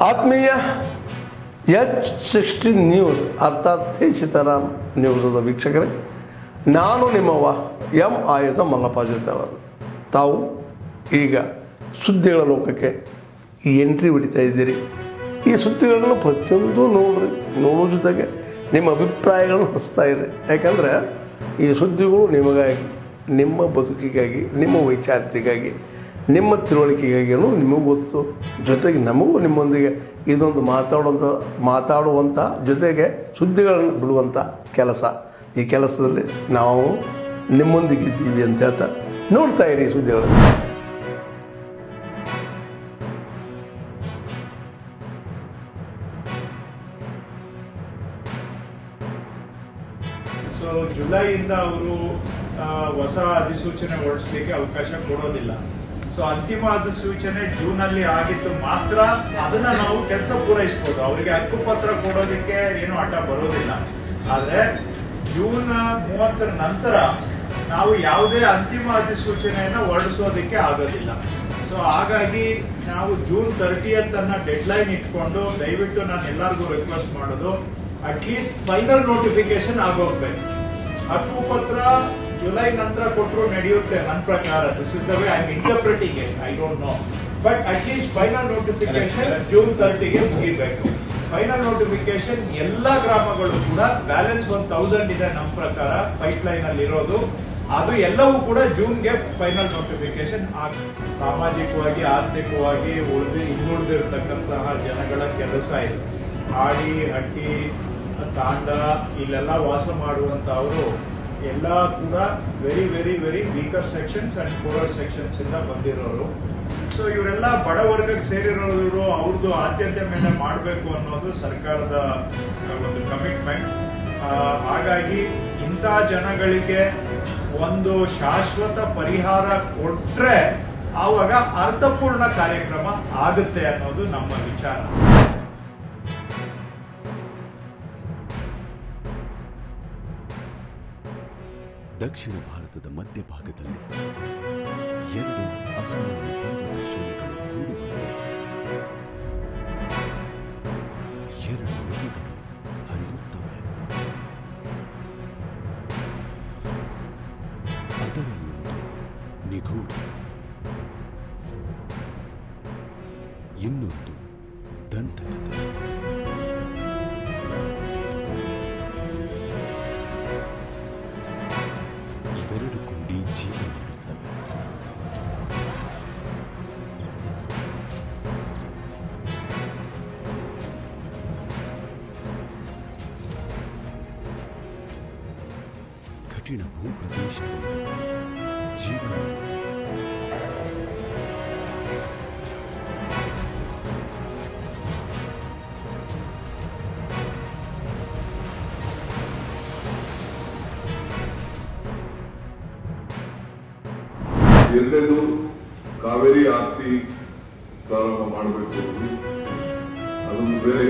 ಆತ್ಮೀಯ H16 news ಅರ್ಥಾತ್ ಸೀತಾರಾಮ್ ನ್ಯೂಸದ ವೀಕ್ಷಕರೇ, ನಾನು ನಿಮ್ಮವ ಎಂ ಆಯುಧ ಮಲ್ಲಪ್ಪ ಜೊತೆವರು. ತಾವು ಈಗ ಸುದ್ದಿಗಳ ಲೋಕಕ್ಕೆ ಎಂಟ್ರಿ ಹೊಡಿತಾ ಇದ್ದೀರಿ. ಈ ಸುದ್ದಿಗಳನ್ನು ಪ್ರತಿಯೊಂದು ನೋಡೋ ಜೊತೆಗೆ ನಿಮ್ಮ ಅಭಿಪ್ರಾಯಗಳನ್ನು ಹಂಚ್ತಾ ಇರಿ. ಯಾಕಂದರೆ ಈ ಸುದ್ದಿಗಳು ನಿಮಗಾಗಿ, ನಿಮ್ಮ ಬದುಕಿಗಾಗಿ, ನಿಮ್ಮ ವೈಚಾರಿಕೆಗಾಗಿ, ನಿಮ್ಮ ತಿಳುವಳಿಕೆಗಾಗಿಯೂ ನಿಮಗೂ ಗೊತ್ತು. ಜೊತೆಗೆ ನಮಗೂ ನಿಮ್ಮೊಂದಿಗೆ ಇದೊಂದು ಮಾತಾಡುವಂಥ ಜೊತೆಗೆ ಸುದ್ದಿಗಳನ್ನು ಬಿಡುವಂಥ ಕೆಲಸ. ಈ ಕೆಲಸದಲ್ಲಿ ನಾವು ನಿಮ್ಮೊಂದಿಗಿದ್ದೀವಿ ಅಂತ ಹೇಳ್ತಾ ನೋಡ್ತಾ ಇರಿ ಸುದ್ದಿಗಳನ್ನು. ಸೊ ಜುಲೈಯಿಂದ ಅವರು ಹೊಸ ಅಧಿಸೂಚನೆ ಹೊರಡಿಸಲಿಕ್ಕೆ ಅವಕಾಶ ಕೊಡೋದಿಲ್ಲ. ಸೊ ಅಂತಿಮ ಅಧಿಸೂಚನೆ ಜೂನಲ್ಲಿ ಆಗಿತ್ತು ಮಾತ್ರ ಅದನ್ನ ನಾವು ಕೆಲಸ ಪೂರೈಸಬಹುದು. ಅವರಿಗೆ ಹಕ್ಕುಪತ್ರ ಕೊಡೋದಕ್ಕೆ ಏನು ಅಡ್ಡ ಬರೋದಿಲ್ಲ. ಆದ್ರೆ ಜೂನ್ 30 ನಂತರ ನಾವು ಯಾವುದೇ ಅಂತಿಮ ಅಧಿಸೂಚನೆಯನ್ನ ಹೊರಡಿಸೋದಕ್ಕೆ ಆಗೋದಿಲ್ಲ. ಸೊ ಹಾಗಾಗಿ ನಾವು ಜೂನ್ 30th ಅನ್ನ ಡೆಡ್ಲೈನ್ ಇಟ್ಕೊಂಡು ದಯವಿಟ್ಟು ನಾನು ಎಲ್ಲರಿಗೂ ರಿಕ್ವೆಸ್ಟ್ ಮಾಡೋದು, ಅಟ್ಲೀಸ್ಟ್ ಫೈನಲ್ ನೋಟಿಫಿಕೇಶನ್ ಆಗೋಗ್ಬೇಕು. ಹಕ್ಕುಪತ್ರ ಜುಲೈ ನಂತರ ಕೊಟ್ಟರು ನಡೆಯುತ್ತೆ ನನ್ನ ಪ್ರಕಾರ. This is the way I am interpreting it. I don't know, but at least final notification June 30ಗೆ ಮುಗಿಬೇಕು. ಫೈನಲ್ ನೋಟಿಫಿಕೇಶನ್ ಎಲ್ಲಾ ಗ್ರಾಮಗಳು ಕೂಡ ಬ್ಯಾಲೆನ್ಸ್ 1000 ಇದೆ ನಮ್ಮ ಪ್ರಕಾರ ಪೈಪ್ಲೈನ್ ಅಲ್ಲಿ ಇರೋದು. ಅದು ಎಲ್ಲವೂ ಕೂಡ ಜೂನ್ಗೆ ಫೈನಲ್ ನೋಟಿಫಿಕೇಶನ್ ಸಾಮಾಜಿಕವಾಗಿ ಆರ್ಥಿಕವಾಗಿ ಹಿಂದುಳಿದಿರತಕ್ಕಂತಹ ಜನಗಳ ಕೆಲಸ ಇದೆ. ಹಾಡಿ ಹಟ್ಟಿ ತಾಂಡ ಇಲ್ಲೆಲ್ಲ ವಾಸ ಮಾಡುವಂತವರು ಎಲ್ಲ ಕೂಡ very very very weaker sections and poorer sections ಇಂದ ಬಂದಿರೋರು. ಸೊ ಇವರೆಲ್ಲ ಬಡವರ್ಗಕ್ಕೆ ಸೇರಿರೋರು, ಅವ್ರದ್ದು ಆದ್ಯತೆ ಮೇಲೆ ಮಾಡಬೇಕು ಅನ್ನೋದು ಸರ್ಕಾರದ ಒಂದು ಕಮಿಟ್ಮೆಂಟ್. ಹಾಗಾಗಿ ಇಂಥ ಜನಗಳಿಗೆ ಒಂದು ಶಾಶ್ವತ ಪರಿಹಾರ ಕೊಟ್ರೆ ಆವಾಗ ಅರ್ಥಪೂರ್ಣ ಕಾರ್ಯಕ್ರಮ ಆಗುತ್ತೆ ಅನ್ನೋದು ನಮ್ಮ ವಿಚಾರ. ದಕ್ಷಿಣ ಭಾರತದ ಮಧ್ಯಭಾಗದಲ್ಲಿ ಎರಡು ಅಸಾಮಾನ್ಯ ಪರ್ವತ ಶ್ರೇಣಿಗಳು ಕೂಡಿಬಂದಿವೆ. ಎರಡು ನದಿಗಳು ಹರಿಯುತ್ತವೆ. ಅದರಲ್ಲೊಂದು ನಿಗೂಢ, ಇನ್ನೊಂದು ದಂತಕಥೆ. ಇವೆರಡು ಕೂಡಿ ಜೀವ ನೀಡುತ್ತವೆ. ಕಠಿಣ ಭೂಪ್ರದೇಶದಲ್ಲಿ ಜೀವನ ಎರಡನೇದು ಕಾವೇರಿ ಆರತಿ ಪ್ರಾರಂಭ ಮಾಡಬೇಕು. ಅದೊಂದು ಬೇರೆ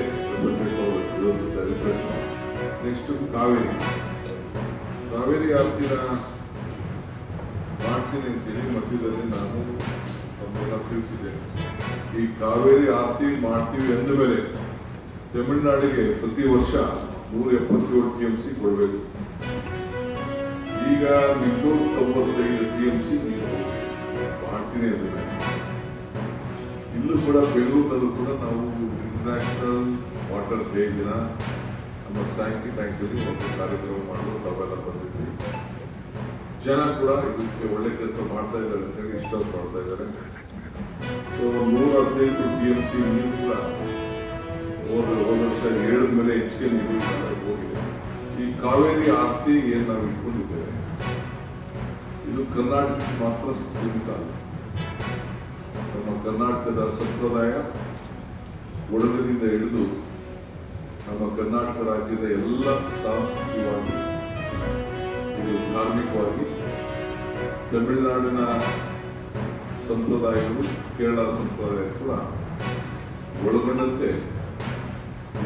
ನೆಕ್ಸ್ಟ್ ಕಾವೇರಿ ಆರತಿನ ಮಾಡ್ತೀನಿ ಅಂತೇಳಿ ಮಧ್ಯದಲ್ಲಿ ನಾನು ನಮ್ಮೆಲ್ಲ ತಿಳಿಸಿದ್ದೇನೆ. ಈ ಕಾವೇರಿ ಆರತಿ ಮಾಡ್ತೀವಿ ಎಂದ ಮೇಲೆ ತಮಿಳುನಾಡಿಗೆ ಪ್ರತಿ ವರ್ಷ 177 TMC ಕೊಡಬೇಕು. ಈಗ 295 TMC ಮಾಡ್ತೀನಿ ಅಂದ್ರೆ ಇಲ್ಲೂ ಕೂಡ ಬೆಂಗಳೂರಿನಲ್ಲೂ ಕೂಡ ನಾವು ಇಂಟರ್ನ್ಯಾಷನಲ್ ವಾಟರ್ ಡೇ ದಿನ ನಮ್ಮ ಸ್ಯಾಂಕಿ ಟ್ಯಾಂಕಲ್ಲಿ ಒಂದು ಕಾರ್ಯಕ್ರಮ ಮಾಡಲು ತಾವೆಲ್ಲ ಬಂದಿದ್ವಿ. ಜನ ಕೂಡ ಇದಕ್ಕೆ ಒಳ್ಳೆ ಕೆಲಸ ಮಾಡ್ತಾ ಇದ್ದಾರೆ ಅಂತ ಹೇಳಿ ಇಷ್ಟಪಡ್ತಾ ಇದ್ದಾರೆ. ಸೊ 115 TMC ನೀರು ಕೂಡ ಹೋದ ವರ್ಷ 7 ಮೇಲೆ ಹೆಚ್ಚಿಗೆ ನೀರು ಹೋಗಿದೆ. ಈ ಕಾವೇರಿ ಆರತಿ ಏನ್ ನಾವು ಇಟ್ಕೊಂಡಿದ್ದೇವೆ, ಇದು ಕರ್ನಾಟಕಕ್ಕೆ ಮಾತ್ರ ಸೀಮಿತ ಅಲ್ಲ. ನಮ್ಮ ಕರ್ನಾಟಕದ ಸಂಪ್ರದಾಯ ಒಳಗಿನಿಂದ ಹಿಡಿದು ನಮ್ಮ ಕರ್ನಾಟಕ ರಾಜ್ಯದ ಎಲ್ಲ ಸಾಂಸ್ಕೃತಿಕವಾಗಿ, ಇದು ಧಾರ್ಮಿಕವಾಗಿ ತಮಿಳುನಾಡಿನ ಸಂಪ್ರದಾಯಗಳು, ಕೇರಳ ಸಂಪ್ರದಾಯ ಕೂಡ ಒಳಗೊಂಡಂತೆ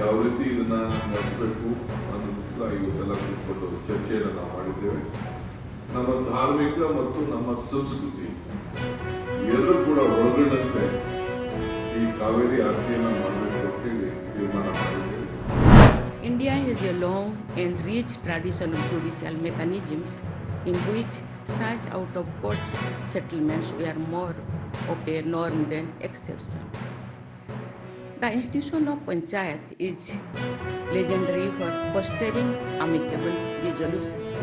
ಯಾವ ರೀತಿ ಇದನ್ನ ನಡೆಸಬೇಕು ಅನ್ನೋದು ಕೂಡ ಇವತ್ತೆಲ್ಲ ಕೂತ್ಕೊಂಡು ಚರ್ಚೆಯನ್ನು ನಾವು ಮಾಡಿದ್ದೇವೆ. ನಮ್ಮ ಧಾರ್ಮಿಕ ಮತ್ತು ನಮ್ಮ ಸಂಸ್ಕೃತಿ ಎರಡೂ ಕೂಡ ಒಳಗೊಂಡಂತೆ ಈ ಕಾವೇರಿ ಆರತಿಯನ್ನು ಮಾಡಬೇಕು ಅಂತೇಳಿ ತೀರ್ಮಾನ ಮಾಡಿದ್ದೇವೆ. India has a long and rich tradition of judicial mechanisms in which such out-of-court settlements were more of a norm than exception. The institution of panchayat is legendary for fostering amicable resolutions.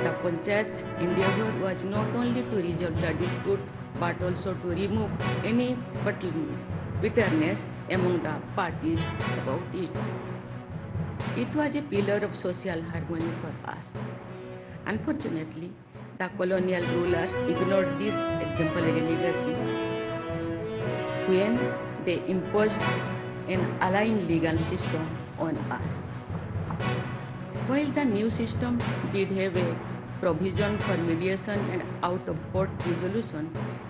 The panchayat's endeavor was not only to resolve the dispute but also to remove any bitterness among the parties about it. It was a pillar of social harmony for us. Unfortunately, the colonial rulers ignored this exemplary legacy when they imposed an aligned legal system on us. While the new system did have a provision for mediation and out-of-court resolution,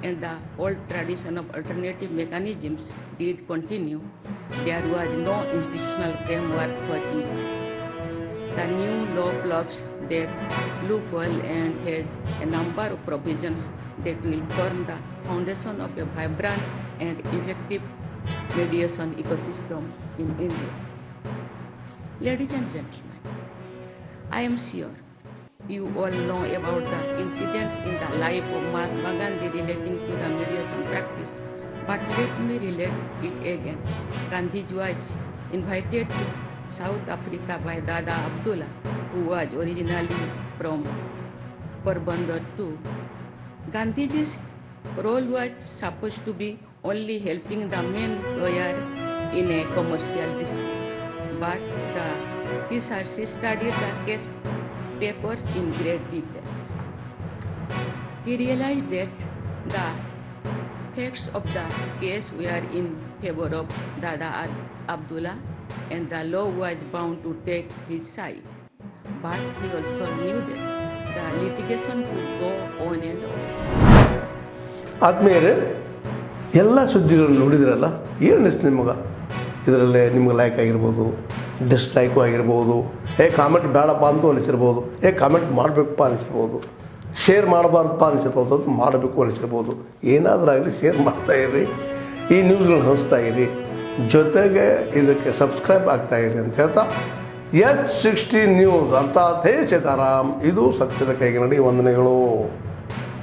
and the old tradition of alternative mechanisms did continue, there was no institutional framework for it. The new law plugs that loophole and has a number of provisions that will form the foundation of a vibrant and effective mediation ecosystem in India. Ladies and gentlemen, I am sure you all know about the incidents in the life of Mahatma Gandhi relating to the mediation practice, but let me relate it again. Gandhi was invited to South Africa by Dada Abdullah, who was originally from Porbandar too. Gandhiji's role was supposed to be only helping the main lawyer in a commercial dispute, but the researcher studied the case papers in great detail. He realized that the facts of the case were in favor of Dada Abdullah and the law was bound to take his side. But he also knew that the litigation could go on and on. ಆದ್ಮೇಲೆ ಎಲ್ಲ ಸುದ್ದಿಗಳನ್ನು ನೋಡಿದ್ರಲ್ಲ, ಏನು ಅನಿಸ್ತು ನಿಮಗೆ? ಇದರಲ್ಲೇ ನಿಮ್ಗೆ like ಆಗಿರ್ಬೋದು, ಡಿಸ್ಲೈಕು ಆಗಿರ್ಬೋದು, ಕಾಮೆಂಟ್ ಬೇಡಪ್ಪ ಅಂತೂ ಅನಿಸಿರ್ಬೋದು, ಕಾಮೆಂಟ್ ಮಾಡಬೇಕಪ್ಪ ಅನಿಸಿರ್ಬೋದು, ಶೇರ್ ಮಾಡಬಾರ್ದಪ್ಪ ಅನಿಸಿರ್ಬೋದು, ಅದು ಮಾಡಬೇಕು ಅನಿಸಿರ್ಬೋದು. ಏನಾದರೂ ಆಗಲಿ ಶೇರ್ ಮಾಡ್ತಾಯಿರಿ, ಈ ನ್ಯೂಸ್ಗಳನ್ನ ಹಂಚ್ತಾ ಇರಿ, ಜೊತೆಗೆ ಇದಕ್ಕೆ ಸಬ್ಸ್ಕ್ರೈಬ್ ಆಗ್ತಾಯಿರಿ ಅಂತ ಹೇಳ್ತಾ H16 ನ್ಯೂಸ್ ಅರ್ಥಾತ್ ಹೇ ಸೀತಾರಾಮ್, ಇದು ಸತ್ಯದ ಕೈಗೆ ನಡಿ. ವಂದನೆಗಳು.